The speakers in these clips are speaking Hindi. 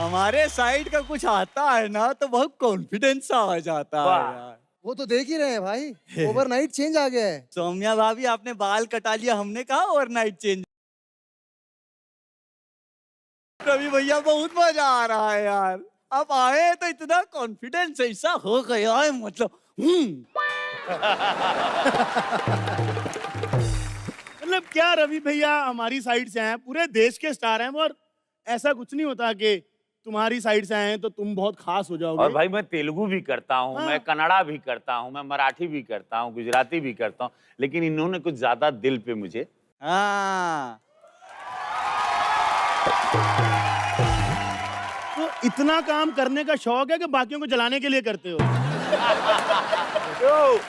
हमारे साइड का कुछ आता है ना तो बहुत कॉन्फिडेंस सा आ जाता है यार। वो तो देख ही रहे हैं भाई, ओवरनाइट चेंज आ गया है। सौम्या भाभी आपने बाल कटा लिया, हमने कहा ओवरनाइट चेंज। रवि भैया बहुत मजा आ रहा है यार, अब आए तो इतना कॉन्फिडेंस ऐसा हो गया है, मतलब मतलब क्या रवि भैया हमारी साइड से हैं, पूरे देश के स्टार हैं, और ऐसा कुछ नहीं होता कि तुम्हारी साइड से आए हैं तो तुम बहुत खास हो जाओगे। और भाई मैं तेलुगु भी करता हूँ, हाँ। मैं कन्नड़ा भी करता हूँ, मैं मराठी भी करता हूँ, गुजराती भी करता हूँ, लेकिन इन्होंने कुछ ज्यादा दिल पे मुझे। हाँ। तो इतना काम करने का शौक है कि बाकियों को जलाने के लिए करते हो? तो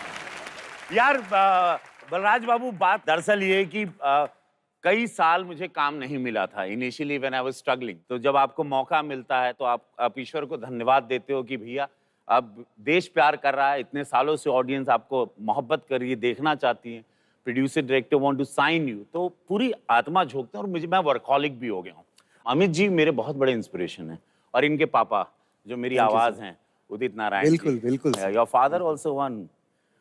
यार बलराज बाबू, बात दरअसल ये है कि कई साल मुझे काम नहीं मिला था initially when I was struggling. तो जब आपको मौका मिलता है तो आप ईश्वर को धन्यवाद देते हो कि भैया अब देश प्यार कर रहा है, इतने सालों से ऑडियंस आपको मोहब्बत कर रही है, देखना चाहती है, producer director want to sign you, तो पूरी आत्मा झोंकते हैं। और मैं वर्कहॉलिक भी हो गया हूँ। अमित जी मेरे बहुत बड़े इंस्पिरेशन हैं, और इनके पापा जो मेरी आवाज हैं, उदित नारायण। बिल्कुल बिल्कुल। Your father also one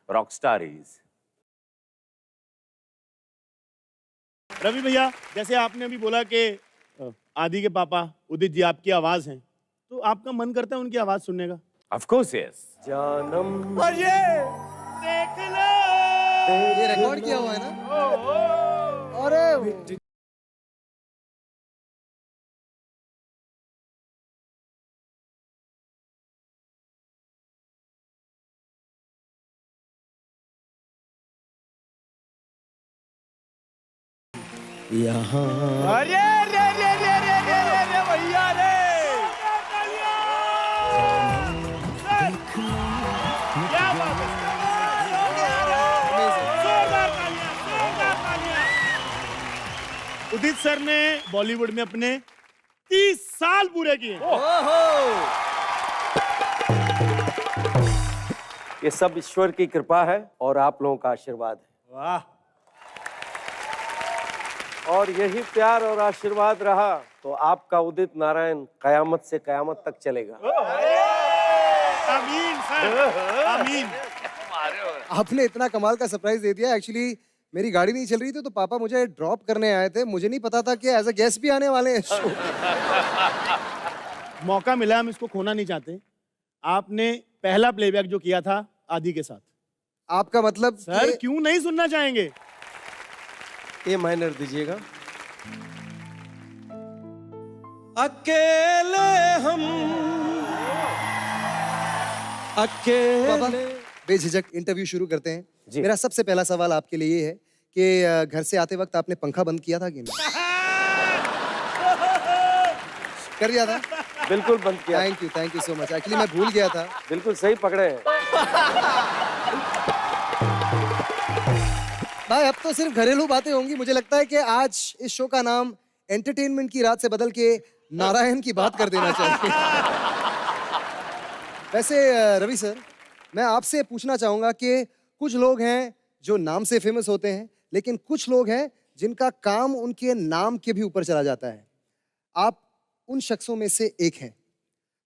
rock star is. Ravi भैया, जैसे आपने अभी बोला कि आदि के पापा उदित जी आपकी आवाज हैं, तो आपका मन करता है उनकी आवाज सुनने का? Of course yes. जानम और ये देख लो, ये रिकॉर्ड किया हुआ है ना? अरे यहाँ अरे रे रे रे रे रे रे रे भैया रे, क्या बात है, जोरदार तालियां, जोरदार तालियां। उदित सर ने बॉलीवुड में अपने 30 साल पूरे किए। ये सब ईश्वर की कृपा है और आप लोगों का आशीर्वाद है। वाह। और यही प्यार और आशीर्वाद रहा तो आपका उदित नारायण कयामत से कयामत तक चलेगा। आमीन सर, आमीन। आपने इतना कमाल का सरप्राइज दे दिया। एक्चुअली मेरी गाड़ी नहीं चल रही थी तो पापा मुझे ड्रॉप करने आए थे, मुझे नहीं पता था कि एज अ गेस्ट भी आने वाले हैं शो। मौका मिला, हम इसको खोना नहीं चाहते। आपने पहला प्लेबैक जो किया था आदि के साथ, आपका मतलब सर क्यों नहीं सुनना चाहेंगे? ए माइनर दीजिएगा। अकेले हम पापा अकेले। बेझिझक इंटरव्यू शुरू करते हैं। जी। मेरा सबसे पहला सवाल आपके लिए ये है कि घर से आते वक्त आपने पंखा बंद किया था कि नहीं? कर दिया था? बिल्कुल बंद किया। Thank you so much. Actually मैं भूल गया था। बिल्कुल सही पकड़े हैं। भाई अब तो सिर्फ घरेलू बातें होंगी। मुझे लगता है कि आज इस शो का नाम एंटरटेनमेंट की रात से बदल के नारायण की बात कर देना चाहिए। वैसे रवि सर, मैं आपसे पूछना चाहूंगा कि कुछ लोग हैं जो नाम से फेमस होते हैं, लेकिन कुछ लोग हैं जिनका काम उनके नाम के भी ऊपर चला जाता है। आप उन शख्सों में से एक हैं।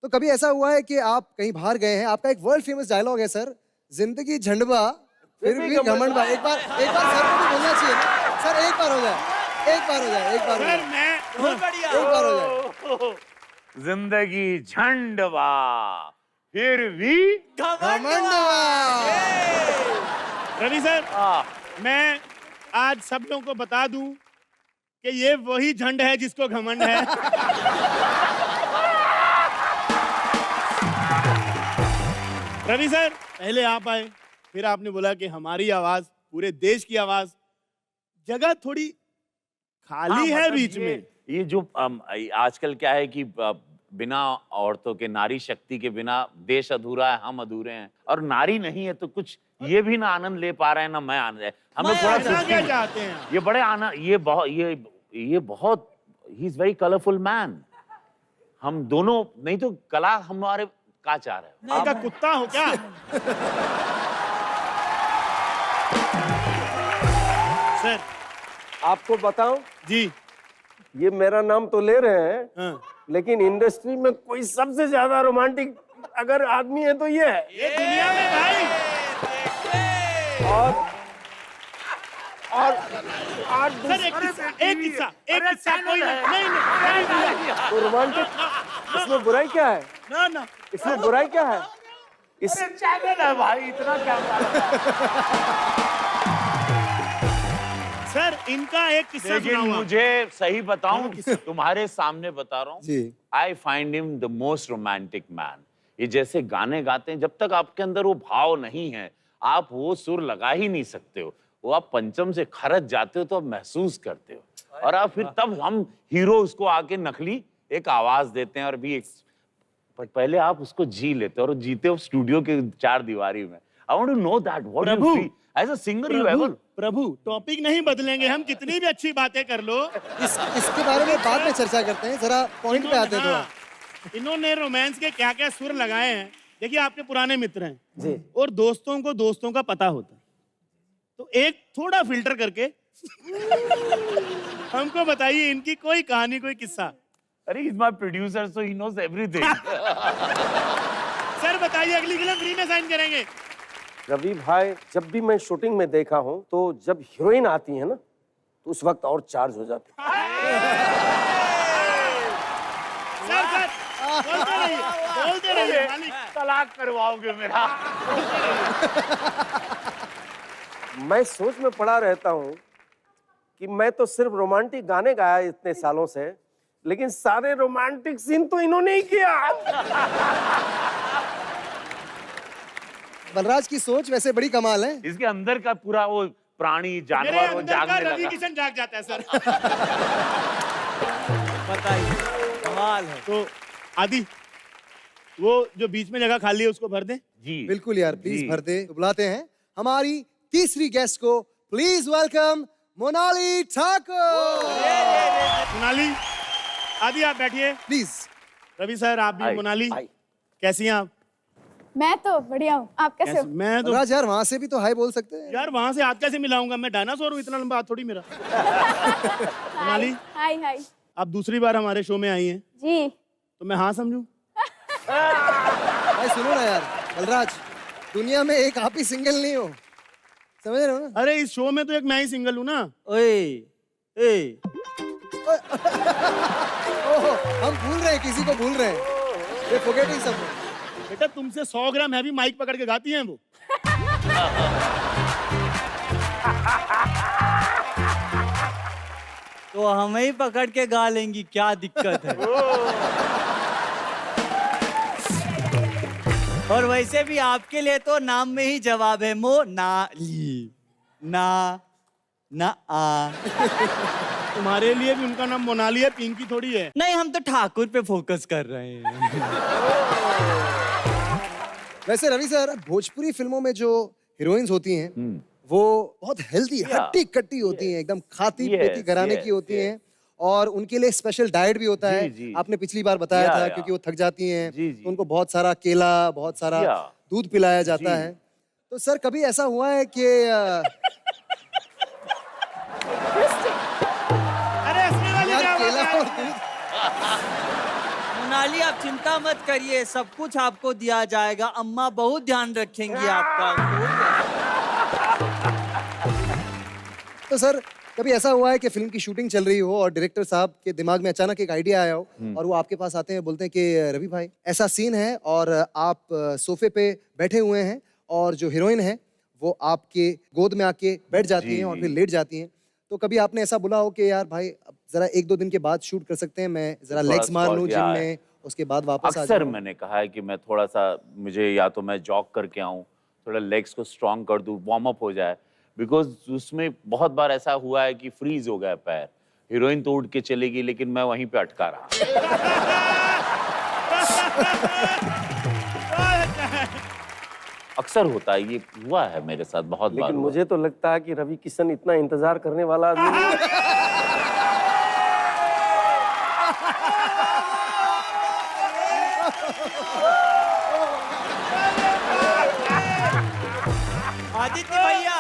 तो कभी ऐसा हुआ है कि आप कहीं बाहर गए हैं, आपका एक वर्ल्ड फेमस डायलॉग है सर, जिंदगी झंडबा फिर भी घमंड बा। एक बार सर को भी बोलना चाहिए ना। सर एक बार हो जाए, एक बार हो जाए, एक बार हो सर जाए, मैं बहुत बढ़िया। एक बार हो जाए। जिंदगी झंडवा फिर भी घमंड बा। रवि सर, मैं आज सब लोगों को बता दूं कि ये वही झंड है जिसको घमंड है। रवि सर, पहले आप आए, फिर आपने बोला कि हमारी आवाज पूरे देश की आवाज। जगह थोड़ी खाली है मतलब बीच में। ये जो आजकल क्या है कि बिना औरतों के, नारी शक्ति के बिना देश अधूरा है, हम अधूरे हैं। और नारी नहीं है तो कुछ ये भी ना आनंद ले पा रहे हैं ना मैं आनंद है। हमें थोड़ा ऐसा क्या चाहते हैं? ये बड़े आनंद, ये बहुत he is very colourful man. हम दोनों नहीं तो कला हमारे का चाह रहे हैं। नहीं का कुत्ता हो क्या? सर आपको बताऊं, जी। ये मेरा नाम तो ले रहे हैं, हाँ। लेकिन इंडस्ट्री में कोई सबसे ज्यादा रोमांटिक अगर आदमी है तो ये है। ये दुनिया में भाई और सर एक किस्सा कोई नहीं तो रोमांटिक, इसमें बुराई क्या है? ना ना इसमें बुराई क्या है? इस चैनल है भाई, इतना क्या सर इनका एक किस्सा लेकिन सुनाऊंगा। मुझे सही बताऊं, तुम्हारे सामने बता रहा हूँ, जी। I find him the most romantic man. ये जैसे गाने गाते हैं, जब तक आपके अंदर वो भाव नहीं है, आप वो सुर लगा ही नहीं सकते हो। वो आप पंचम से खरच जाते हो तो आप महसूस करते हो, और आप फिर तब हम हीरो उसको आके नकली एक आवाज देते हैं और भी एक, बट पहले आप उसको जी लेते हो, और जीते हो स्टूडियो के 4 दीवारी में। I want to know that what you Prabhu, feel as a singer you Prabhu ever. Prabhu topic नहीं बदलेंगे, हम कितनी भी अच्छी बातें कर लो। इसके बारे में बाद में चर्चा करते हैं, जरा पॉइंट पे आते हैं थोड़ा। इन्होंने रोमांस के क्या क्या सुर लगाए हैं। देखिए आपके पुराने मित्र हैं जी। और दोस्तों को दोस्तों का पता होता है, तो एक थोड़ा फिल्टर करके हमको बताइए इनकी कोई कहानी, कोई किस्सा। अरे is my producer so he knows everything. Sir बताइए, अगली फिल्म फ्री में साइन करेंगे। रवि भाई, जब भी मैं शूटिंग में देखा हूं तो जब हीरोइन आती है ना तो उस वक्त और चार्ज हो जाते हैं। सर बोलते रहिए मालिक। तलाक करवाओगे मेरा? मैं सोच में पड़ा रहता हूं कि मैं तो सिर्फ रोमांटिक गाने गाया इतने सालों से, लेकिन सारे रोमांटिक सीन तो इन्होंने ही किया। बलराज की सोच वैसे बड़ी कमाल है। इसके अंदर का पूरा वो प्राणी मेरे जानवर वो अंदर का जागने रवि लगा। किशन जाग जाता है सर। बताइए, कमाल है। तो आदि, वो जो बीच में जगह खाली है उसको भर दे। जी बिल्कुल यार, प्लीज जी। भर दे। तो बुलाते हैं हमारी तीसरी गेस्ट को। Please welcome Monali Thakur. मोनाली, आदि आप बैठिए। प्लीज। रवि सर आप भी। हाय, मोनाली हाय। कैसी हैं आप? मैं तो बढ़िया हूँ, आप कैसे हो? मैं तो बलराज यार, वहां से भी तो हाय बोल सकते हैं। यार वहां से हाथ कैसे मिलाऊंगा, मैं डायनासोर हूँ, इतना लंबा हाथ थोड़ी मेरा। मोनाली, हाय हाय आप दूसरी बार हमारे शो में आई हैं, जी। तो मैं हाँ समझूं? भाई सुनो ना यार, बलराज, दुनिया में एक आप ही सिंगल नहीं हो, समझ रहे हो ना? अरे इस शो में तो एक मैं ही सिंगल हूँ ना। ओए ए ओहो, हम भूल रहे हैं, किसी को भूल रहे हैं। ये फॉरगेटिंग सब। बेटा तुमसे 100 ग्राम हैवी माइक पकड़ के गाती हैं वो। तो हमें ही पकड़ के गा लेंगी, क्या दिक्कत है? और वैसे भी आपके लिए तो नाम में ही जवाब है, मोनाली। ना ना आ। तुम्हारे लिए भी उनका नाम मोनाली है, पिंकी थोड़ी है। नहीं, हम तो ठाकुर पे फोकस कर रहे हैं। वैसे रवि सर, भोजपुरी फिल्मों में जो हीरोइंस होती हैं वो बहुत हेल्दी, हट्टी कट्टी होती हैं, एकदम खाती पीती घराने की होती हैं, और उनके लिए स्पेशल डाइट भी होता है। जी। आपने पिछली बार बताया था, या। क्योंकि वो थक जाती हैं, जी। तो उनको बहुत सारा केला, बहुत सारा या। दूध पिलाया जाता जी। है। तो सर कभी ऐसा हुआ है कि अरे हंसने वाली यार क्या बात केला है? और दूध? मोनाली आप चिंता मत करिए, सब कुछ आपको दिया जाएगा। अम्मा बहुत ध्यान रखेंगी आपका। तो सर कभी ऐसा हुआ है कि फिल्म की शूटिंग चल रही हो और डायरेक्टर साहब के दिमाग में अचानक एक आइडिया आया हो और वो आपके पास आते हैं, बोलते हैं कि रवि भाई ऐसा सीन है और आप सोफे पे बैठे हुए हैं और जो हीरोइन है वो आपके गोद में आके बैठ जाती हैं और फिर लेट जाती हैं, तो कभी आपने ऐसा बोला हो कि यार भाई अब जरा 1-2 दिन के बाद शूट कर सकते हैं, मैं जरा थोड़ा लेग्स मार लूं स्पॉट जिम या- में, उसके बाद वापस आ अक्सर जाऊं? मैंने कहा है कि मैं थोड़ा सा, मुझे या तो मैं जॉग करके आऊं, थोड़ा लेग्स को स्ट्रांग कर दूं, वार्म अप हो जाए, बिकॉज उसमें बहुत बार ऐसा हुआ है कि फ्रीज हो गया पैर। हीरोइन तो उड़ के चलेगी लेकिन मैं वहीं पे अटका रहा। अक्सर होता है, ये हुआ है मेरे साथ बहुत बार। लेकिन हुआ। मुझे तो लगता है कि रवि किशन इतना इंतजार करने वाला आदमी नहीं है। आदित्य भैया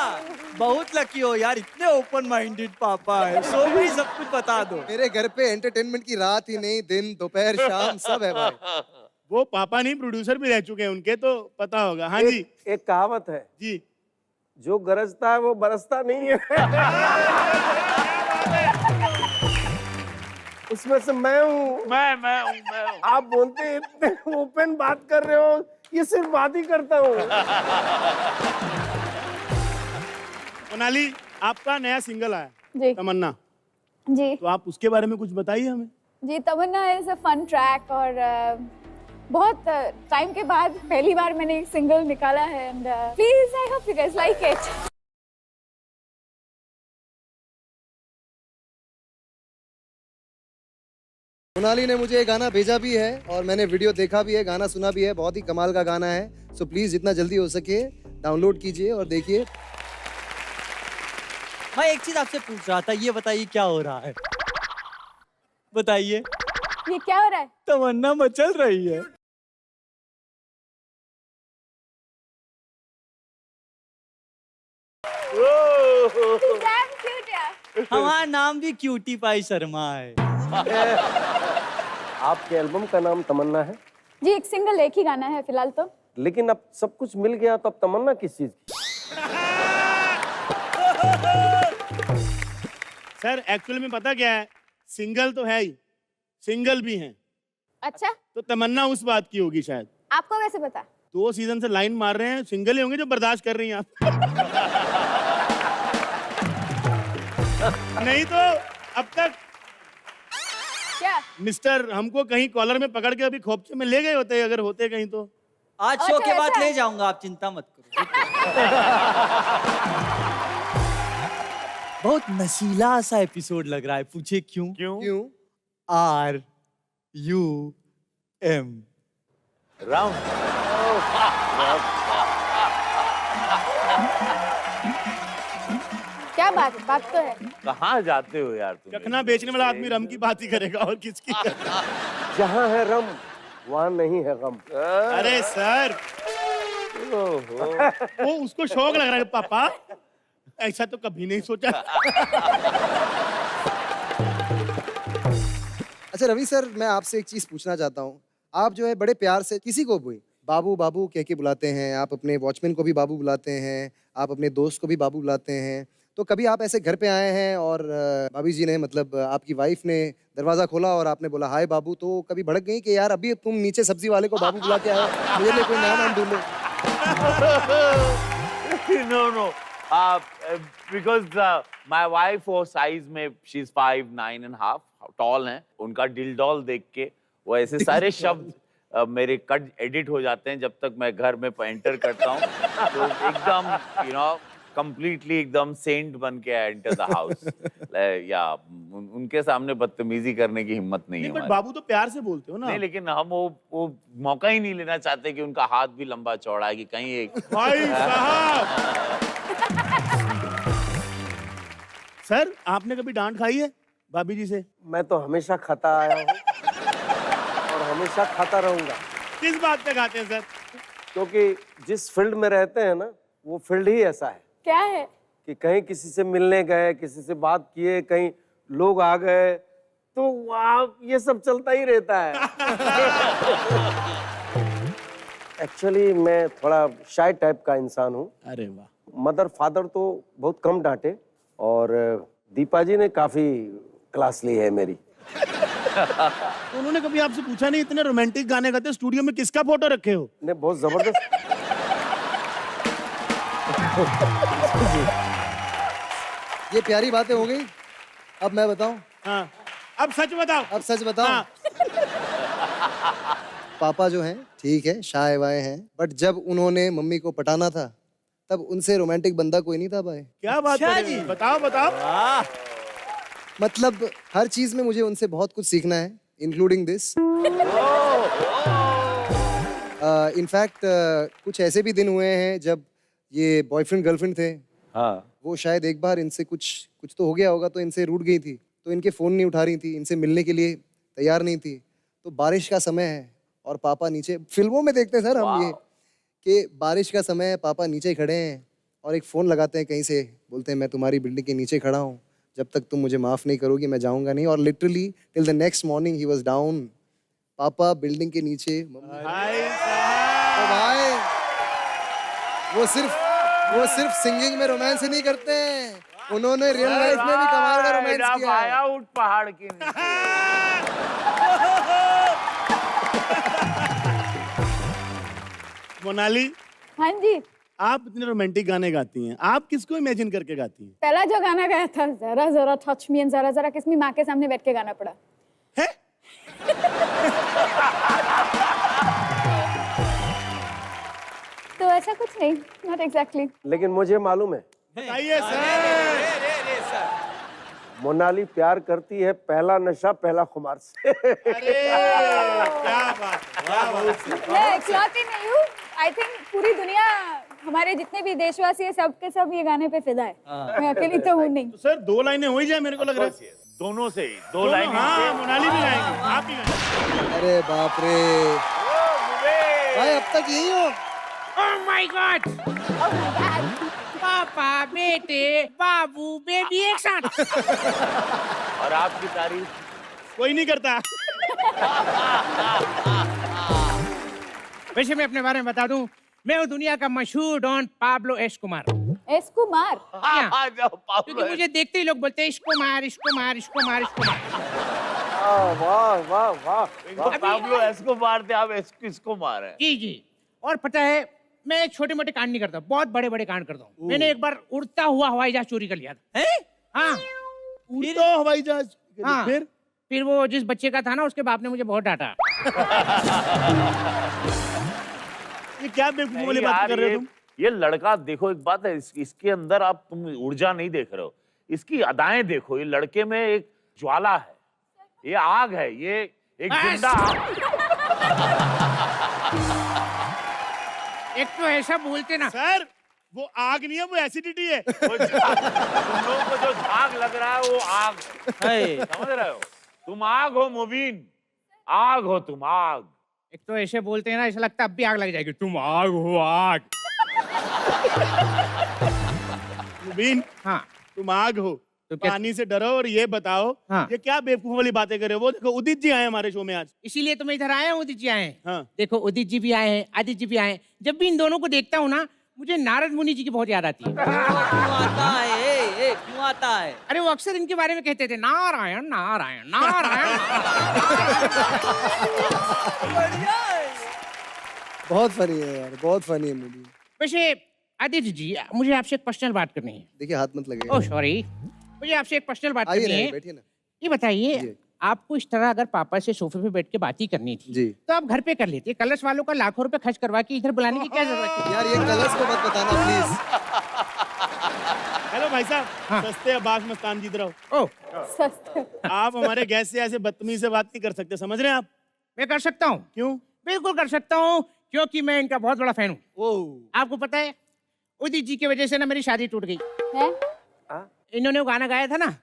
बहुत लकी हो यार, इतने ओपन माइंडेड पापा है, सो भी सब कुछ बता दो। मेरे घर पे एंटरटेनमेंट की रात ही नहीं, दिन दोपहर शाम सब है भाई। वो पापा नहीं, प्रोड्यूसर भी रह चुके हैं उनके, तो पता होगा। हाँ जी एक कहावत है, जी। जो गरजता है वो बरसता नहीं है। उसमें से मैं हूँ। मैं हूँ। आप बोलते हैं इतने ओपन बात कर रहे हो, ये सिर्फ बात ही करता हूँ। मोनाली, आपका नया सिंगल आया जी तमन्ना, जी तो आप उसके बारे में कुछ बताइए हमें। जी। तमन्ना इज अ फन ट्रैक और बहुत टाइम के बाद पहली बार मैंने एक सिंगल निकाला है and please I hope you guys like it. Monali ने मुझे ये गाना भेजा भी है और मैंने वीडियो देखा भी है, गाना सुना भी है, बहुत ही कमाल का गाना है। सो प्लीज जितना जल्दी हो सके डाउनलोड कीजिए और देखिए। मैं एक चीज आपसे पूछ रहा था, ये बताइए क्या हो रहा है? बताइए। ये क्या हो रहा है? तमन्ना मचल रही है। Damn cute यार। हमारा नाम भी क्यूटी पाई शर्मा है। आपके एल्बम का नाम तमन्ना है, जी एक सिंगल एक ही गाना है फिलहाल तो। लेकिन अब सब कुछ मिल गया तो अब तमन्ना किस चीज की? सर एक्चुअली में पता क्या है, सिंगल तो है ही, सिंगल भी हैं, अच्छा, तो तमन्ना उस बात की होगी शायद। आपको कैसे पता? 2 सीजन से लाइन मार रहे हैं, सिंगल ही होंगे जो बर्दाश्त कर रही हैं आप। नहीं तो अब तक क्या? मिस्टर हमको कहीं कॉलर में पकड़ के अभी खोपचे में ले गए होते, अगर होते कहीं तो। आज अच्छा, शो के बाद ऐसा ले है। जाऊंगा, आप चिंता मत करो। बहुत नशीला सा एपिसोड लग रहा है, पूछे क्यों? क्यों? RUM। राउंड। क्या बात तो है। कहाँ जाते हो यार तुम? चखना बेचने वाला आदमी रम की बात ही करेगा और किसकी। जहाँ है रम वहाँ नहीं है गम। अरे सर, वो उसको शौक लग रहा है पापा, ऐसा तो कभी नहीं सोचा। अच्छा रवि सर, मैं आपसे एक चीज पूछना चाहता हूँ। आप जो है बड़े प्यार से किसी को भी बाबू बाबू कह के बुलाते हैं, आप अपने वॉचमैन को भी बाबू बुलाते हैं, आप अपने दोस्त को भी बाबू बुलाते हैं। तो कभी आप ऐसे घर पे आए हैं और भाभी जी ने मतलब आपकी वाइफ ने दरवाजा खोला और आपने बोला हाय बाबू, तो कभी भड़क गई कि यार अभी तुम नीचे सब्जी वाले को बाबू बुला के आए, मुझे लिए कोई नाम ढूंढ लो? No. Because my wife वो size में she's 5'9.5" tall हैं, उनका डिलडॉल देख के वो ऐसे सारे शब्द मेरे कट एडिट हो जाते हैं जब तक मैं घर में एंटर करता हूँ, तो एकदम completely एकदम सेंट बन के एंटर द हाउस। या उनके सामने बदतमीजी करने की हिम्मत नहीं है नहीं, बट हमारी। बाबू तो प्यार से बोलते हो ना। नहीं, लेकिन हम वो मौका ही नहीं लेना चाहते कि उनका हाथ भी लंबा चौड़ा है कि कहीं एक भाई साहब। सर आपने कभी डांट खाई है भाभी जी से? मैं तो हमेशा खाता आया हूँ और हमेशा खाता रहूंगा, किस बात पे खाते हैं सर? क्योंकि जिस फील्ड में रहते हैं ना, वो फील्ड ही ऐसा है क्या है? कि कहीं किसी से मिलने गए, किसी से बात किए, कहीं लोग आ गए, तो वहाँ ये सब चलता ही रहता है। एक्चुअली मैं थोड़ा शाय टाइप का इंसान हूँ। अरे वाह। मदर फादर तो बहुत कम डांटे और दीपा जी ने काफी क्लास ली है मेरी। तो उन्होंने कभी आपसे पूछा नहीं, इतने रोमांटिक गाने गाते स्टूडियो में किसका फोटो रखे हो? ने बहुत जबरदस्त। ये प्यारी बातें हो गई। अब मैं बताऊं? हाँ, अब सच बताओ। अब सच बताओ। हाँ। पापा जो हैं ठीक है, शाय वाय हैं, बट जब उन्होंने मम्मी को पटाना था तब उनसे रोमांटिक बंदा कोई नहीं था भाई। क्या बात अच्छा कर रहे जी। हो? बताओ। वाह, मतलब हर चीज में मुझे उनसे बहुत कुछ सीखना है, इंक्लूडिंग दिस। इनफैक्ट कुछ ऐसे भी दिन हुए हैं जब ये बॉयफ्रेंड गर्लफ्रेंड थे, हाँ वो शायद एक बार इनसे कुछ तो हो गया होगा, तो इनसे रूठ गई थी, तो इनके फ़ोन नहीं उठा रही थी, इनसे मिलने के लिए तैयार नहीं थी। तो बारिश का समय है और पापा नीचे, फिल्मों में देखते हैं सर हम ये कि बारिश का समय है, पापा नीचे खड़े हैं और एक फ़ोन लगाते हैं कहीं से, बोलते हैं मैं तुम्हारी बिल्डिंग के नीचे खड़ा हूँ, जब तक तुम मुझे माफ़ नहीं करोगी मैं जाऊँगा नहीं। और literally till the next morning he was down. पापा बिल्डिंग के नीचे, मम्मी भाई ओ साहब भाई, वो सिर्फ सिंगिंग में रोमांस ही नहीं करते हैं, उन्होंने रियल लाइफ में भी कमाल का रोमांस किया है। आया उठ पहाड़ के नीचे। मोनाली, हाँ जी, आप इतने रोमांटिक गाने गाती हैं, आप किसको इमेजिन करके गाती हैं? पहला जो गाना गाया था जरा जरा टच मी एंड जरा जरा किस मी, माँ के सामने बैठ के गाना पड़ा। है? तो ऐसा कुछ नहीं, नॉट एग्जैक्टली। लेकिन मुझे मालूम है बताइए सर। मोनाली प्यार करती है पहला नशा पहला खुमार से। अरे क्या बात, क्या बात। मैं इकलौती नहीं हूँ, आई थिंक पूरी दुनिया, हमारे जितने भी देशवासी है सब के सब ये गाने पे फिदा है। मैं अकेली तो हूँ नहीं। तो सर 2 लाइनें हो ही जाए, मेरे को लग रहा है। दोनों से ही 2 लाइन। हाँ, मोनाली भी गाएंगे, आप भी गाएंगे। अरे बाप रे भाई, अब तक यही हो? Oh my God! Oh my God! पापा बेटे बाबू बेबी एक साथ। और आपकी तारीफ कोई नहीं करता। वैसे मैं अपने बारे में बता दूं, मैं हूँ दुनिया का मशहूर don Pablo Escobar. S Kumar. क्योंकि मुझे देखते ही लोग बोलते हैं इसको मार, इसको मार, इसको मार, इसको मार। वाह वाह वाह। पाब्लो एस्कोबार थे, आप इसको मार है। जी जी। और पता है, मैं छोटे मोटे कांड नहीं करता, बहुत बड़े बड़े कांड करता हूँ। मैंने एक बार उड़ता हुआ हवाई जहाज चोरी कर लिया था। हाँ उड़ता हवाई जहाज। हाँ। फिर वो जिस बच्चे का था ना, उसके बाप ने मुझे बहुत डांटा। ये क्या बेवकूफ वाली नहीं बात यार, कर रहे हो तुम? ये लड़का देखो, एक बात है, इसके अंदर आप तुम ऊर्जा नहीं देख रहे हो, इसकी अदाएं देखो। ये लड़के में एक ज्वाला है, ये आग है, ये एक जिंदा आग। एक तो ऐसा बोलते ना। सर वो आग नहीं है, वो एसिडिटी है। तुम लोगों को जो आग लग रहा है वो आग है, समझ रहे हो? तुम आग हो मुबीन, आग हो तुम, आग। एक तो ऐसे बोलते हैं ना, ऐसा लगता है अब भी आग लग जाएगी। तुम आग हो, आग। मुबीन, हाँ तुम आग हो, तो क्या? पानी से डरो। और ये बताओ, हाँ। ये क्या बेवकूफ वाली बातें कर रहे हो? वो देखो उदित जी आए हमारे शो में आज। इसीलिए तो मैं इधर आया हूँ, उदित जी आए हैं। हाँ। देखो उदित जी भी आए हैं, आदित्य जी भी आए हैं। जब भी इन दोनों को देखता हूँ ना, मुझे नारद मुनि जी की बहुत याद आती है। क्यों आता है? क्यों आता है? अरे वो अक्सर इनके बारे में कहते थे, नारायण नारायण नारायण। बढ़िया है। बहुत फनी है यार, बहुत फनी है मूवी। वैसे आदित्य जी, मुझे आपसे एक पर्सनल बात करनी है। देखिए हाथ मत लगे। ओह सॉरी, मुझे आपसे एक पर्सनल बात आइए करनी ना, है। बैठिए ना। ये बताइए, जी। आपको इस तरह अगर पापा से सोफे पे बैठ के बात ही करनी थी, जी। तो आप घर पे कर लेते। कलर्स वालों का लाखों रुपए खर्च करवा के इधर बुलाने की क्या जरूरत थी? यार ये कलर्स को मत बताना प्लीज। हेलो भाई साहब, हाँ। सस्ते अब्बास मस्तान जीत रहो। ओह, सस्ते। आप हमारे गेस्ट से ऐसे बदतमीज से बात नहीं कर सकते, समझ रहे हैं आप? मैं कर सकता हूँ, क्यों? बिल्कुल कर सकता हूँ, क्योंकि मैं इनका बहुत बड़ा फैन हूँ। ओह, आपको पता है, उदित जी की वजह से ना मेरी शादी टूट गई। हैं? इन्होंने वो गाना गाया था ना,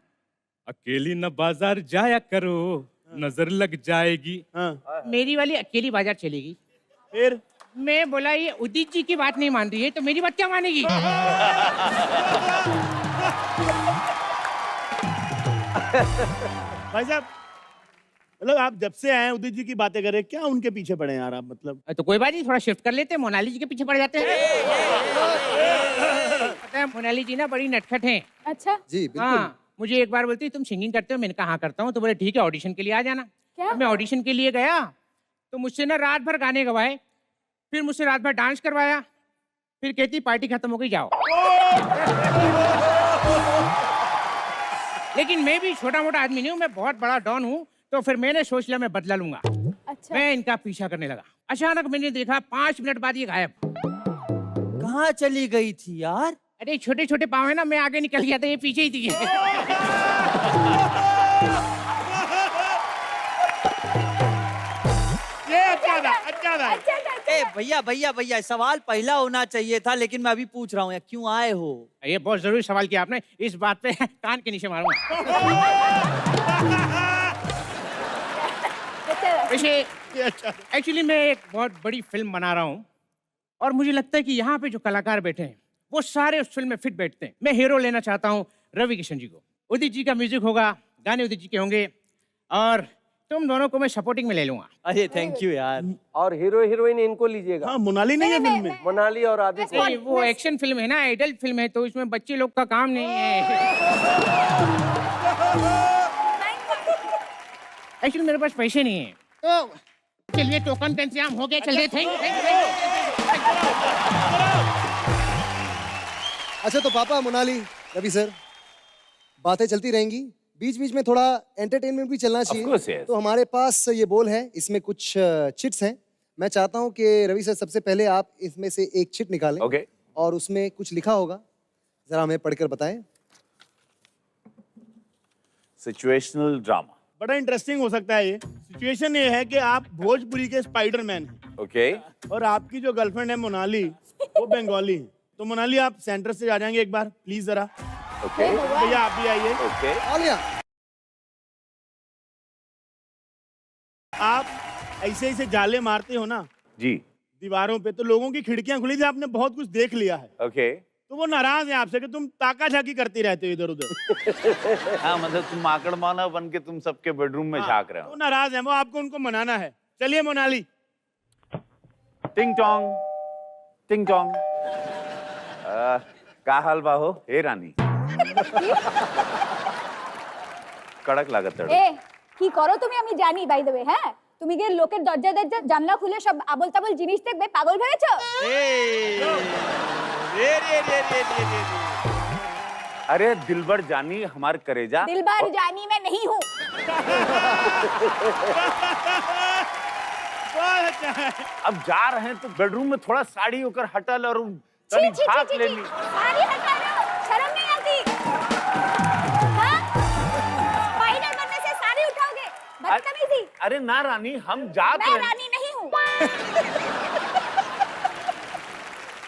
अकेली न बाजार जाया करो, नजर लग जाएगी। हाँ। मेरी वाली अकेली बाजार चलेगी। फिर मैं बोला ये उदित जी की बात नहीं मान रही है, तो मेरी बात क्या मानेगी? भाई साहब, मतलब आप जब से आए उदित जी की बातें करें, क्या उनके पीछे पड़े हैं यार आप? मतलब तो कोई बात नहीं, थोड़ा शिफ्ट कर लेते हैं, मोनाली जी के पीछे पड़ जाते हैं। पता है मोनाली जी ना बड़ी नटखट हैं। अच्छा, जी बिल्कुल। हाँ, मुझे एक बार बोलती तुम सिंगिंग करते हो, मैंने कहा हाँ करता हूँ। तो बोले ठीक है, ऑडिशन के लिए आ जाना। क्या? अब मैं ऑडिशन के लिए गया, तो मुझसे ना रात भर गाने गवाए, फिर मुझसे रात भर डांस करवाया, फिर कहती पार्टी खत्म हो गई, जाओ। लेकिन मैं भी छोटा मोटा आदमी नहीं हूँ, मैं बहुत बड़ा डॉन हूँ। तो फिर मैंने सोच लिया मैं बदला लूंगा। अच्छा। मैं इनका पीछा करने लगा। अचानक मैंने देखा 5 मिनट बाद ये गायब। कहाँ चली गई थी यार? अरे छोटे छोटे पाँव है ना, मैं आगे निकल गया था, ये पीछे ही थी। ये अच्छा था, अच्छा था। अच्छा था, अच्छा ए था। भैया भैया भैया, सवाल पहला होना चाहिए था, लेकिन मैं अभी पूछ रहा हूँ यार, क्यों आए हो? ये बहुत जरूरी सवाल किया आपने, इस बात पे कान के नीचे मारूंगा। अच्छा था। वैसे ये अच्छा था। एक्चुअली मैं एक बहुत बड़ी फिल्म बना रहा हूँ, और मुझे लगता है कि यहाँ पे जो कलाकार बैठे हैं वो सारे उस फिल्म में फिट बैठते हैं। मैं हीरो लेना चाहता हूँ रवि किशन जी को। उदित जी का म्यूजिक होगा, गाने उदित जी के होंगे, और तुम दोनों को मैं सपोर्टिंग में ले लूंगा। अरे थैंक यू यार। और हीरो हीरोइन इनको लीजिएगा। हाँ, मोनाली नहीं है फिल्म में। मोनाली और आदित्य। नहीं, वो एक्शन फिल्म है ना, एडल्ट फिल्म है, तो इसमें बच्चे लोग का काम नहीं है। एक्चुअली मेरे पास पैसे नहीं है, तो चलिए टोकन का इंतजाम हो गया, चलिए। Thank you. अच्छा तो पापा, मोनाली, रवि सर, बातें चलती रहेंगी, बीच बीच में थोड़ा एंटरटेनमेंट भी चलना चाहिए। course, yes. तो हमारे पास ये बोल है, इसमें कुछ चिट्स हैं। मैं चाहता हूँ कि रवि सर सबसे पहले आप इसमें से एक चिट निकालें। Okay. और उसमें कुछ लिखा होगा, जरा हमें पढ़कर बताएं। Situational drama. बड़ा इंटरेस्टिंग हो सकता है ये। सिचुएशन ये है कि आप भोजपुरी के स्पाइडरमैन हैं ओके। और आपकी जो गर्लफ्रेंड है मोनाली, वो बंगाली है। तो मोनाली, आप सेंटर से आ जाएंगे एक बार प्लीज जरा। ओके। भैया आप भी आइए। ओके। आलिया, आप ऐसे ऐसे जाले मारते हो ना जी। दीवारों पे, तो लोगों की खिड़कियां खुली थी, आपने बहुत कुछ देख लिया है, ओके। तो वो नाराज है आपसे कि तुम ताका झाकी करती रहते हो इधर उधर। हाँ, मतलब तुम आकड़ माना बन के तुम सबके बेडरूम में झांक रहे वो हो। नाराज है, वो आपको उनको मनाना है। चलिए मोनाली। टिंग टोंग, टिंग टोंग। का हाल बा हो हे रानी? কড়ক লাগাতে এ কি করো তুমি আমি জানি বাই দ্য ওয়ে। হ্যাঁ, তুমি গিয়ে লোকের দরজা দরজা জানলা খুলে সব আবল তাবল জিনিস দেখবে, পাগল ভেবেছো? अरे दिलबर जानी हमार करेजा। दिलबार जानी मैं नहीं हूँ। बहुत अच्छा है। अब जा रहे हैं तो बेडरूम में थोड़ा साड़ी होकर हटल और छी, तनी छी, छी, झांक छी, लेनी। छी, साड़ी हटा रहे हो, शर्म नहीं आती? हाँ? स्पाइडर बनने से साड़ी उठाओगे? बदतमीजी। अरे ना रानी, हम जात मैं रहे। रानी नहीं हूँ।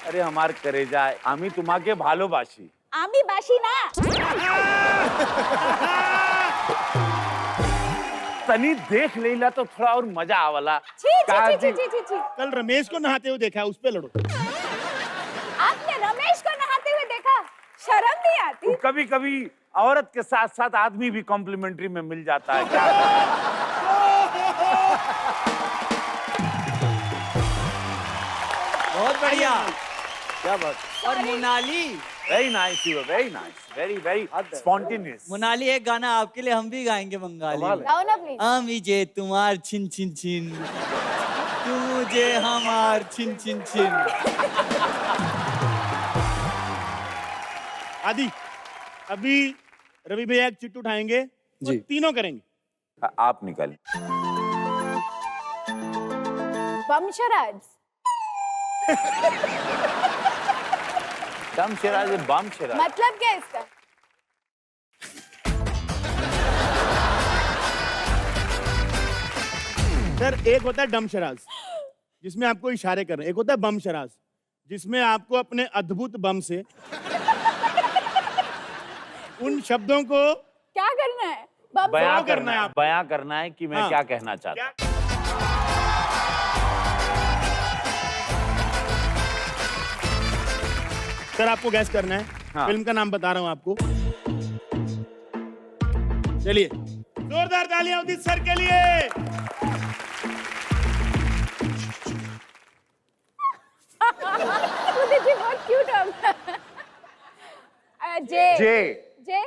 अरे हमार करेजा आमी तुम्हाके भालोबासी। आमी बाशी ना। तनी देख लेला तो थोड़ा और मजा आवला। छी छी छी छी छी छी। कल रमेश को नहाते हुए देखा है, उस पे लड़ो। आपने रमेश को नहाते हुए देखा? शर्म नहीं आती? कभी कभी औरत के साथ साथ आदमी भी कॉम्प्लीमेंट्री में मिल जाता है। क्या बहुत बढ़िया। क्या बात। और Monali, very nice, you very nice, very very spontaneous. Monali एक गाना आपके लिए हम भी गाएंगे बंगाली में। गाओ ना प्लीज। আমি যে তোমার छिन छिन छिन, तुम मुझे हमार छिन छिन छिन। आदि, अभी रवि भैया एक चिट्ठी उठाएंगे, वो जी। तीनों करेंगे। आप निकालिए। बमशराज। दम शेराज, बम शेराज। मतलब क्या है इसका? सर, एक होता है डम शराज जिसमें आपको इशारे कर रहे हैं, एक होता है बम शराज जिसमें आपको अपने अद्भुत बम से उन शब्दों को क्या करना है? बम बयां करना करना है है, आपको। बयां करना है कि मैं हाँ। क्या कहना चाहता हूँ। सर आपको गैस करना है। हाँ। फिल्म का नाम बता रहा हूं आपको। चलिए, जोरदार तालियां उदित सर के लिए। उदित जी बहुत क्यूट हो। जे जे, जे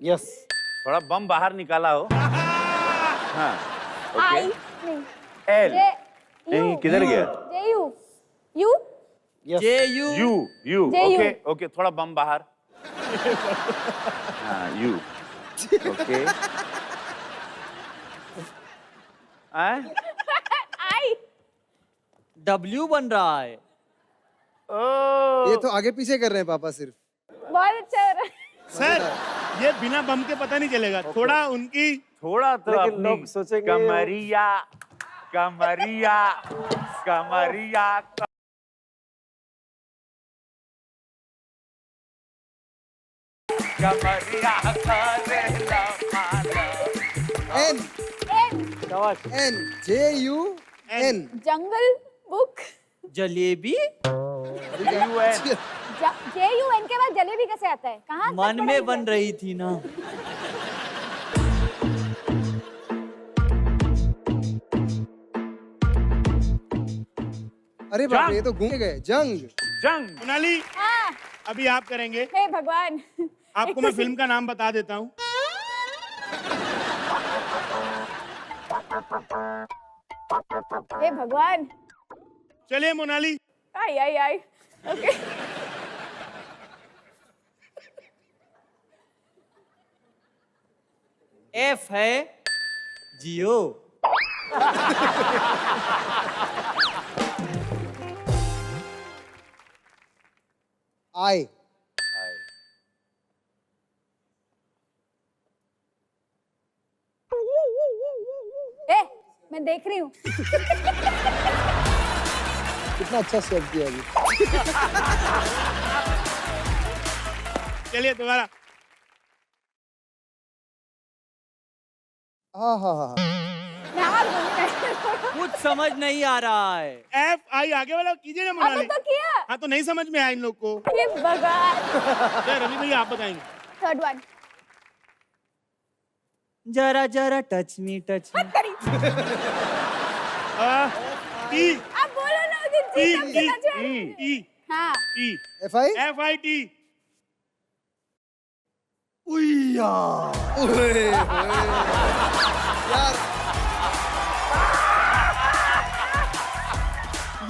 यस। थोड़ा बम बाहर निकाला हो। हाँ, आई ओके। नहीं। एल, जे नहीं, किधर गया? J U U J U U, J U. Okay okay, थोड़ा बम बाहर। हाँ, यू, ओके। आई। डब्ल्यू बन रहा है। ये तो आगे पीछे कर रहे हैं पापा सिर्फ। बहुत अच्छा हो रहा है। सर, ये बिना बम के पता नहीं चलेगा। थोड़ा उनकी थोड़ा तो लेकिन अपनी लोग सोचेंगे- कमरिया कमरिया कमरिया कमरिया करेला माला। N N N J U N. Jungle Book. Jalebi, UN, JUN के बाद जलेबी कैसे आता है? कहाँ तक मन में पढ़ाई बन है? रही थी ना। अरे बाप रे, ये तो घूम गए। जंग। जंग। मोनाली, हाँ, अभी आप करेंगे। हे भगवान। आपको मैं फिल्म का नाम बता देता हूँ। हे भगवान। चलिए मोनाली। आई आई आई। ओके। F है जियो। आई। ए, मैं देख रही हूँ। कितना अच्छा सेट दिया अभी। चलिए दोबारा। हाँ हाँ हाँ। मैं हार गई। कुछ समझ नहीं आ रहा है। FI आगे वाला कीजिए ना अबे मोनाली। तो किया। हाँ तो नहीं समझ में आया इन लोग को। हे भगवान। क्या रवि भैया आप बताएंगे? Third one. जरा जरा टच मी टच मी। करी। टी अब बोलो ना मुझे टी जी टी समझना चाहिए। टी हाँ। T FI। FIT। उइया। यार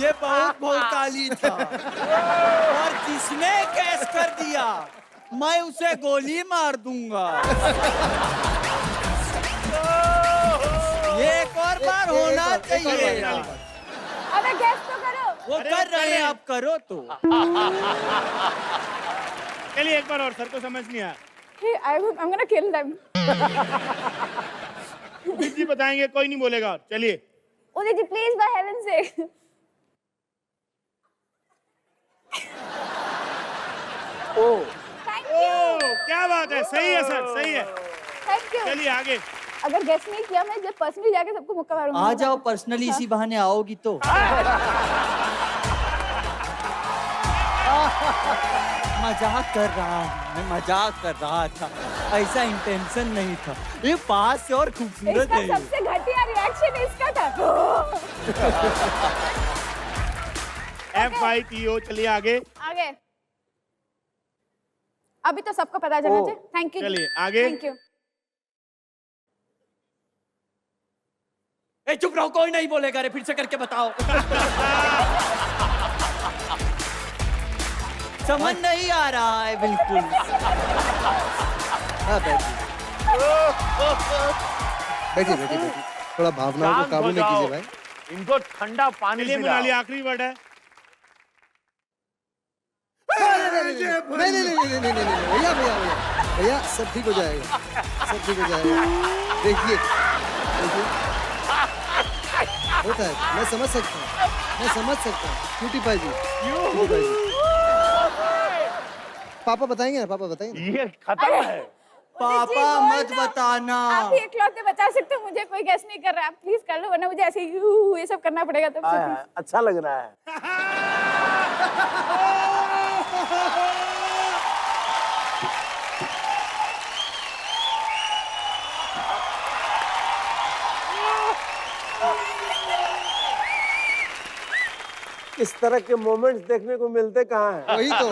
ये बहुत भौकाली था। और जिसने कैच कर दिया मैं उसे गोली मार दूंगा। ये एक और बार होना चाहिए यार। अबे गैस तो करो। वो अरे कर वो रहे हैं, कर आप करो तो। चलिए एक बार और, सर को समझ नहीं आया। Hey, I'm gonna kill them. Udit ji बताएंगे, कोई नहीं बोलेगा और। चलिए Udit ji please by heaven's sake. Oh Thank oh you. क्या बात है, सही है सर, सही है। Thank you. चलिए आगे। अगर गैस नहीं किया मैं जब पर्सनली जाके सबको मुक्का मारूंगी। आ जाओ पर्सनली, इसी बहाने आओगी तो। मजाक कर रहा हूँ, मैं मजाक कर रहा था, ऐसा इंटेंशन नहीं था। ये पास से और खूबसूरत इसका है। सबसे घटिया रिएक्शन इसका था। FITO। चलिए आगे। आगे। अभी तो सबको पता चलना ओ, चाहिए। Thank you. चलिए, आगे। Thank you. ए चुप रहो, कोई नहीं बोलेगा रे, फिर से करके बताओ। समझ नहीं आ रहा है बिल्कुल। हाँ बैठिए बैठिए बैठिए। थोड़ा भावनाओं को शांत काबू हो में कीजिए जाओ। भाई। इनको ठंडा पानी चलिए पिलाओ। मोनाली, आखिरी वर्ड है। नहीं नहीं नहीं नहीं नहीं नहीं नहीं भैया भैया भैया भैया सब ठीक हो जाएगा, सब ठीक हो जाएगा। देखिए देखिए होता है, मैं समझ सकता हूँ, मैं समझ सकता हूँ। क्यूटी पाई जी, क्यूटी पाई जी। पापा बताएंगे ना, पापा बताएंगे ना। ये खत्म है। पापा मत बताना। आप ही इकलौते बचा सकते हो, मुझे कोई गैस नहीं कर रहा है। आप प्लीज कर लो, वरना मुझे ऐसे ये सब करना पड़ेगा तब से। अच्छा लग रहा है। इस तरह के मोमेंट्स देखने को मिलते कहाँ हैं? वही तो।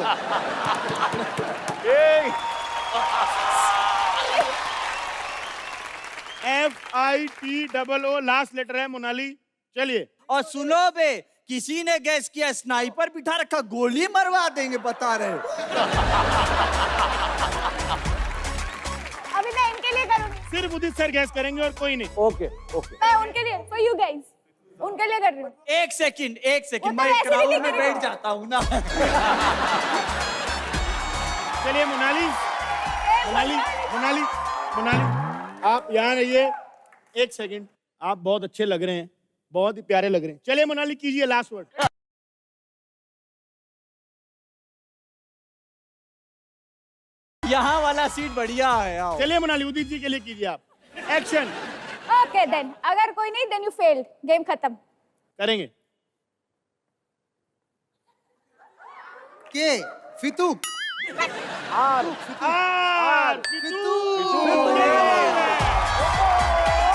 FITOO लास्ट लेटर है मोनाली। चलिए और सुनो बे, किसी ने गैस किया, स्नाइपर बिठा रखा, गोली मरवा देंगे बता रहे। अभी मैं इनके लिए करूंगी। सिर्फ उदित सर गैस करेंगे और कोई नहीं। Okay okay. मैं उनके लिए, फॉर यू गाइस, उनके लिए कर रही हूँ। एक सेकंड वो तो मैं वैसे भी क्राउड नहीं में करेगा। बैठ जाता हूँ ना। चलिए मोनाली, मोनाली मोनाली मोनाली आप यहाँ रहिए एक सेकंड। आप बहुत अच्छे लग रहे हैं, बहुत ही प्यारे लग रहे हैं। चलिए मोनाली कीजिए लास्ट वर्ड। यहाँ वाला सीट बढ़िया है, आओ। चलिए मोनाली, उदित जी के लिए कीजिए आप। एक्शन ओके देन, अगर कोई नहीं देन यू फेल्ड, गेम खत्म। करेंगे। के फितूक।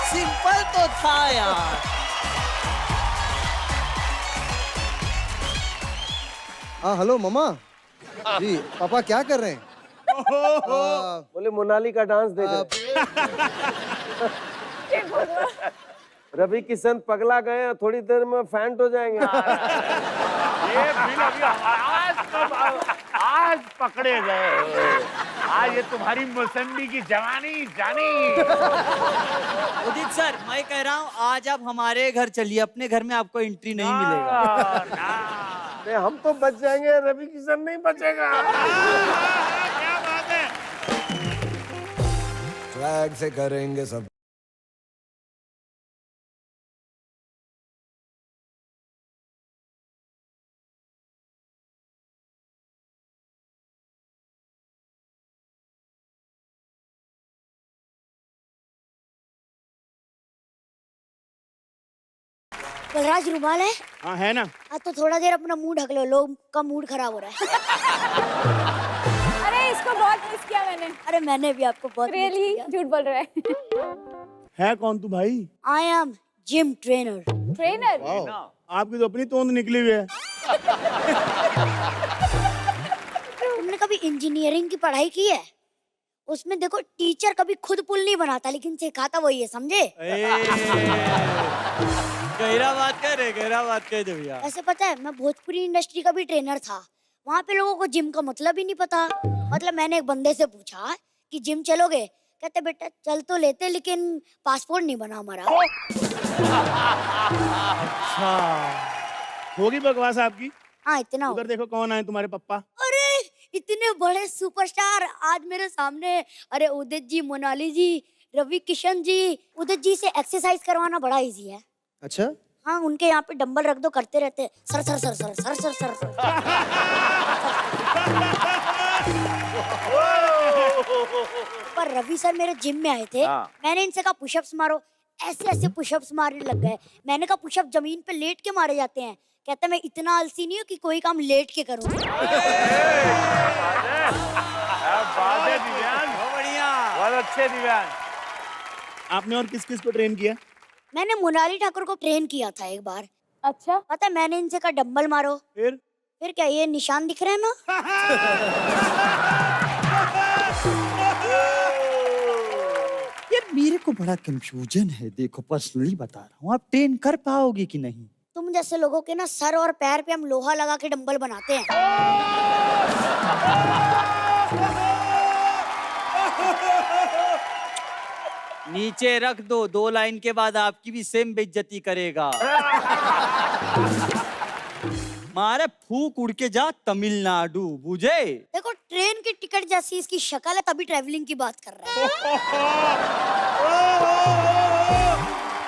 सिंपल तो था यार। हाँ हेलो मम्मा जी, पापा क्या कर रहे हैं? बोले मोनाली का डांस देख रहे हैं। रवि किशन पगला गए हैं, थोड़ी देर में फैंट हो जाएंगे। ये बिल अभी आज पकड़े गए। आज ये तुम्हारी मौसम्बी की जवानी जानी। उदित सर, मैं कह रहा हूँ आज आप हमारे घर चलिए, अपने घर में आपको एंट्री नहीं मिलेगा। अरे हम तो बच जाएंगे, रवि किशन नहीं बचेगा। क्या बात है। स्वैग से करेंगे सब। बलराज रुमाल है? हाँ है ना। हाँ तो थोड़ा देर अपना मुंह ढक लो, लोग का मूड खराब हो रहा है। अरे इसको बहुत मिस किया मैंने। अरे मैंने भी आपको बहुत रियली झूठ बोल रहा है। है कौन तू भाई? I am gym trainer. Trainer? आपकी तो अपनी तोंद निकली हुई है। तुमने कभी इंजीनियरिंग की पढ़ाई की है? उसमें देखो टीचर कभी खुद पुल नहीं बनाता लेकिन सिखाता वही है, समझे? गहरा बात कह रहे, गहरा बात कह दे भैया। ऐसे पता है, मैं भोजपुरी इंडस्ट्री का भी ट्रेनर था। वहाँ पे लोगों को जिम का मतलब ही नहीं पता। मतलब मैंने एक बंदे से पूछा कि जिम चलोगे? कहते बेटा चल तो लेते लेकिन पासपोर्ट नहीं बना हमारा। होगी बकवास आपकी। हाँ इतना हो। उधर देखो कौन आए तुम्हारे पप्पा। अरे इतने बड़े सुपरस्टार आज मेरे सामने। अरे उदित जी, मोनाली जी, रवि किशन जी। उदित जी से एक्सरसाइज करवाना बड़ा इजी है। अच्छा, हाँ उनके यहाँ पे डंबल रख दो, करते रहते हैं। Sir sir sir sir sir sir sir sir. पर रवि सर मेरे जिम में आए थे। मैंने इनसे कहा पुशअप्स मारो, ऐसे ऐसे पुशअप्स मारने लग गए। मैंने कहा पुशअप जमीन पे लेट के मारे जाते हैं। कहते मैं इतना आलसी नहीं हूँ कि कोई काम लेट के करूँ। बात है दिव्यांग, बहुत बढ़िया। बहुत अच्छे दिव्यांग। आपने और किस किस को ट्रेन किया? मैंने मोनाली ठाकुर को ट्रेन किया था एक बार। अच्छा। पता है मैंने इनसे कहा डंबल मारो। फिर क्या ये निशान दिख रहे हैं ना? ये मेरे को बड़ा कंफ्यूजन है। देखो पर्सनली बता रहा हूँ, आप ट्रेन कर पाओगे कि नहीं? तुम जैसे लोगों के ना सर और पैर पे हम लोहा लगा के डंबल बनाते हैं। नीचे रख दो, 2 लाइन के बाद आपकी भी सेम बेइज्जती करेगा। मारे फूक उड़ के जा तमिलनाडु, बुझे? देखो ट्रेन की टिकट जैसी इसकी शक्ल है, तभी ट्रैवलिंग की बात कर रहा है।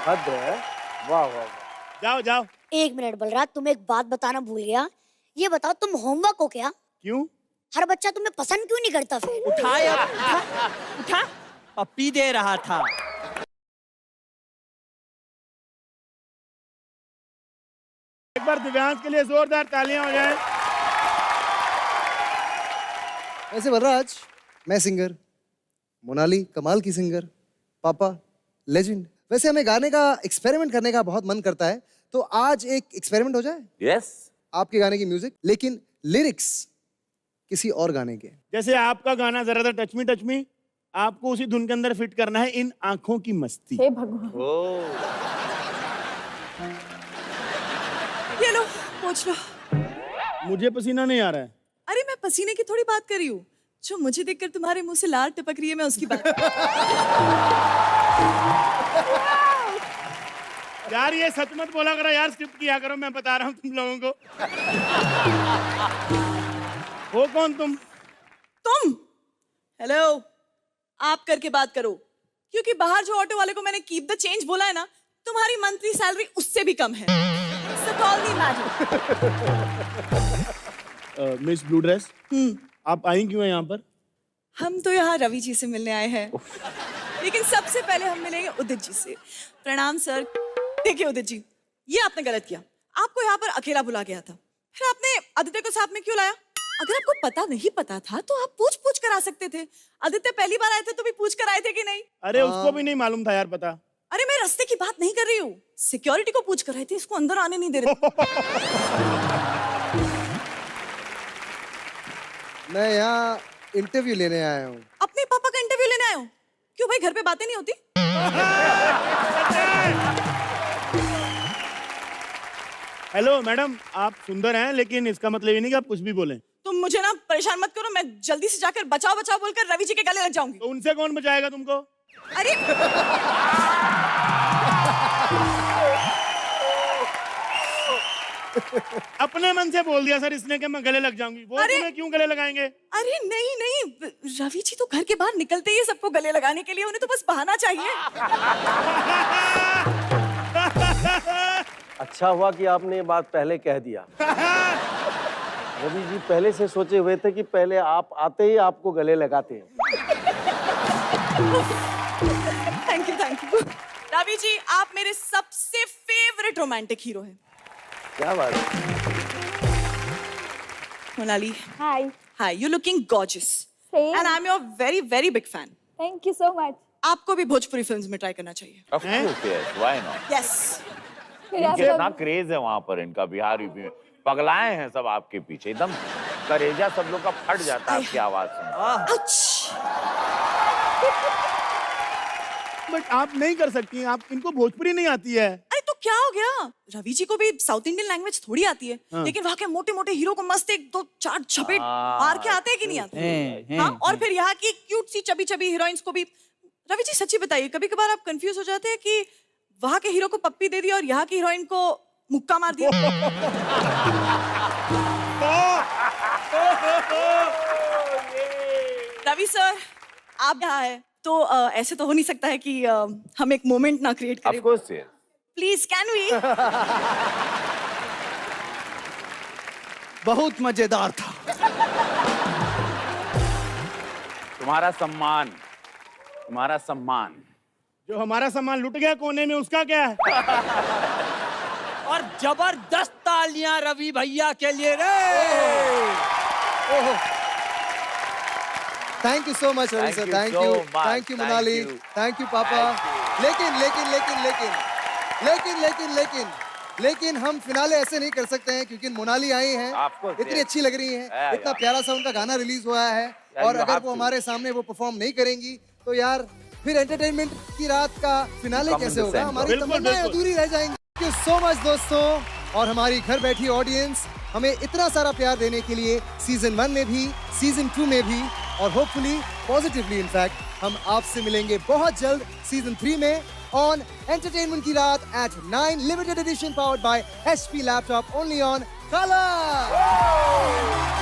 हद है। वाह वाह वाह। जाओ जाओ। एक मिनट बलराज, तुम एक बात बताना भूल गया। ये बताओ तुम होमवर्क हो क्या? क्यों? हर बच्चा तुम्हें पसंद क्यों नहीं करता फिर? उठा अब, उठा। पप्पी दे रहा था। एक बार दिव्यांग के लिए जोरदार तालियां हो जाएं। वैसे बलराज, मैं सिंगर, मोनाली कमाल की सिंगर, पापा लेजेंड। वैसे हमें गाने का एक्सपेरिमेंट करने का बहुत मन करता है, तो आज एक एक्सपेरिमेंट हो जाए। यस। आपके गाने की म्यूजिक, लेकिन लिरिक्स किसी और गाने के। जैसे आपका गाना जरा सा टच मी, आपको उसी धुन के अंदर फिट करना है इन आंखों की मस्ती। हे भगवान। ये लो, पोंछ लो। मुझे पसीना नहीं आ रहा है। अरे मैं पसीने की थोड़ी बात कर रही हूँ। जो मुझे देखकर तुम्हारे मुंह से लार टपक रही है, मैं उसकी बात। यार ये सच मत बोला करो यार, स्क्रिप्ट किया करो। मैं बता रहा हूँ तुम लोगों को। हो कौन तुम? तुम? हेलो, आप करके बात करो, क्योंकि बाहर जो ऑटो वाले को मैंने कीप द चेंज बोला है ना, तुम्हारी मंथली सैलरी उससे भी कम है। So call me madam। Miss blue dress, आप आई क्यों हैं यहाँ पर? हम तो यहाँ रवि जी से मिलने आए हैं, लेकिन सबसे पहले हम मिलेंगे उदित जी से। प्रणाम सर। देखिए उदित जी, ये आपने गलत किया। आपको यहाँ पर अकेला बुला गया था, फिर आपने आदित्य को साथ में क्यों लाया? अगर आपको पता था तो आप पूछ कर आ सकते थे। आदित्य पहली बार आए थे तो भी पूछ कर आए थे कि नहीं? अरे उसको भी नहीं मालूम था यार पता। अरे मैं रास्ते की बात नहीं कर रही हूँ, सिक्योरिटी को पूछ कर रहे थे, इसको अंदर आने नहीं दे रहे थे। मैं यहाँ इंटरव्यू लेने आया हूँ। अपने पापा का इंटरव्यू लेने आए हो? क्यों भाई, घर पे बातें नहीं होती? हेलो मैडम, आप सुंदर हैं लेकिन इसका मतलब ये नहीं कि आप कुछ भी बोलें। तुम मुझे ना परेशान मत करो, मैं जल्दी से जाकर बचाओ बचाओ बोलकर रवि जी के गले लग जाऊंगी। तो उनसे कौन बचाएगा तुमको? अरे अपने मन से बोल दिया सर इसने कि मैं गले लग जाऊंगी। वो अरे! तुम्हें क्यों गले लगाएंगे? अरे नहीं नहीं, रवि जी तो घर के बाहर निकलते ही सबको गले लगाने के लिए, उन्हें तो बस बहाना चाहिए। अच्छा हुआ कि आपने ये बात पहले कह दिया। रवि जी पहले से सोचे हुए थे कि पहले आप आते ही आपको गले लगाते हैं। Thank you. रवि जी, आप मेरे सबसे फेवरेट रोमांटिक हीरो हैं। क्या बात है? Monali, hi, you looking gorgeous Same. And I am your very very big fan. Thank you so much. आपको भी भोजपुरी फिल्म्स में ट्राई करना चाहिए। Of course, yes, why not? Yes. फिर आप कितना सब क्रेज है वहां पर इनका, बिहार यूपी में पगलाए हैं सब आपके पीछे, एकदम करेजा सब लोग का फट जाता है आपकी आवाज सुन। बट आप नहीं कर सकती, आप इनको भोजपुरी नहीं आती है। अरे तो क्या हो गया, रवि जी को भी साउथ इंडियन लैंग्वेज थोड़ी आती है, लेकिन वहाँ के मोटे मोटे हीरो को मस्त एक दो चार झपेट मार के आते हैं कि नहीं आते? हाँ, और फिर यहाँ की क्यूट सी चबी चबी हीरोइंस को भी। रवि जी सच्ची बताइए, कभी कभार आप कंफ्यूज हो जाते हैं कि वहाँ के हीरो को पप्पी दे दिया और यहाँ की हीरोइन को मुक्का मार दिया? रवि सर, आप यहाँ है तो ऐसे तो हो नहीं सकता है कि हम एक मोमेंट ना क्रिएट करें। Of course, yes. Please can we? बहुत मजेदार था। तुम्हारा सम्मान जो हमारा सामान लुट गया कोने में, उसका क्या है? और जबरदस्त तालियां रवि भैया के लिए रे। Thank you so much Ravi Thank sir, you thank so you, much. Thank you Thank Monali, you. Thank you पापा। लेकिन हम फिनाले ऐसे नहीं कर सकते हैं क्योंकि मोनाली आई हैं, Of course, इतनी yes. अच्छी लग रही हैं, Yeah, इतना yeah. प्यारा सा उनका गाना रिलीज हुआ है, Yeah, और you अगर have वो to. हमारे सामने वो परफॉर्म नहीं करेंगी तो यार फिर एंटरटेनमेंट की रात का फिनाले Come in कैसे the होगा? center. हमारी बिल्कुल, तमन्नाएं बिल्कुल. अधूरी रह जाएंगी। थैंक यू सो मच दोस्तों, और हमारी घर बैठी ऑडियंस हमें इतना सारा प्यार देने के लिए सीजन 1 में भी, सीजन 2 में भी, और होपफुली पॉजिटिवली इनफैक्ट हम आपसे मिलेंगे बहुत जल्द सीजन 3 में ऑन एंटरटेनमेंट की रात at 9 limited edition powered by HP Laptop only on Color.